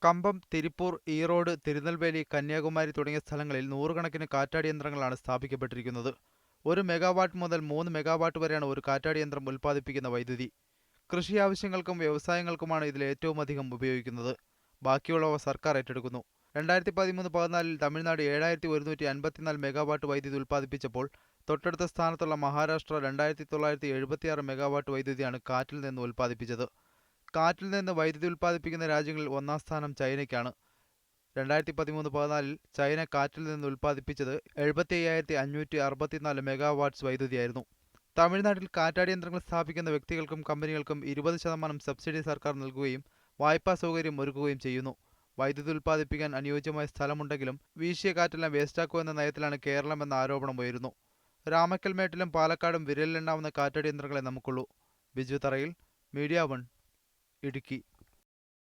കമ്പം, തിരുപ്പൂർ, ഈറോഡ്, തിരുനെൽവേലി, കന്യാകുമാരി തുടങ്ങിയ സ്ഥലങ്ങളിൽ നൂറുകണക്കിന് കാറ്റാടി യന്ത്രങ്ങളാണ് സ്ഥാപിക്കപ്പെട്ടിരിക്കുന്നത്. 1 മെഗാവാട്ട് മുതൽ 3 മെഗാവാട്ട് വരെയാണ് ഒരു കാറ്റാടി യന്ത്രം ഉൽപ്പാദിപ്പിക്കുന്ന വൈദ്യുതി. കൃഷി ആവശ്യങ്ങൾക്കും വ്യവസായങ്ങൾക്കുമാണ് ഇതിൽ ഏറ്റവുമധികം ഉപയോഗിക്കുന്നത്. ബാക്കിയുള്ളവ സർക്കാർ ഏറ്റെടുക്കുന്നു. 2013-14 തമിഴ്നാട് 7154 മെഗാവാട്ട് വൈദ്യുതി ഉൽപ്പാദിപ്പിച്ചപ്പോൾ തൊട്ടടുത്ത സ്ഥാനത്തുള്ള മഹാരാഷ്ട്ര 2976 മെഗാവാട്ട് വൈദ്യുതിയാണ് കാറ്റിൽ നിന്ന് ഉൽപ്പാദിപ്പിച്ചത്. കാറ്റിൽ നിന്ന് വൈദ്യുതി ഉൽപ്പാദിപ്പിക്കുന്ന രാജ്യങ്ങളിൽ ഒന്നാം സ്ഥാനം ചൈനയ്ക്കാണ്. 2013-14 ചൈന കാറ്റിൽ നിന്ന് ഉൽപ്പാദിപ്പിച്ചത് 7564 മെഗാവാട്ട്സ് വൈദ്യുതിയായിരുന്നു. തമിഴ്നാട്ടിൽ കാറ്റാടി യന്ത്രങ്ങൾ സ്ഥാപിക്കുന്ന വ്യക്തികൾക്കും കമ്പനികൾക്കും 20% സബ്സിഡി സർക്കാർ നൽകുകയും വായ്പാ സൗകര്യം ഒരുക്കുകയും ചെയ്യുന്നു. വൈദ്യുതി ഉൽപ്പാദിപ്പിക്കാൻ അനുയോജ്യമായ സ്ഥലമുണ്ടെങ്കിലും വീശിയ കാറ്റെല്ലാം വേസ്റ്റാക്കുമെന്ന നയത്തിലാണ് കേരളമെന്ന ആരോപണം ഉയരുന്നു. രാമക്കൽമേട്ടിലും പാലക്കാടും വിരലിലെണ്ണാവുന്ന കാറ്റാടി യന്ത്രങ്ങളെ നമുക്കുള്ളൂ. ബിജു തറയിൽ, മീഡിയ 1, ഇടുക്കി.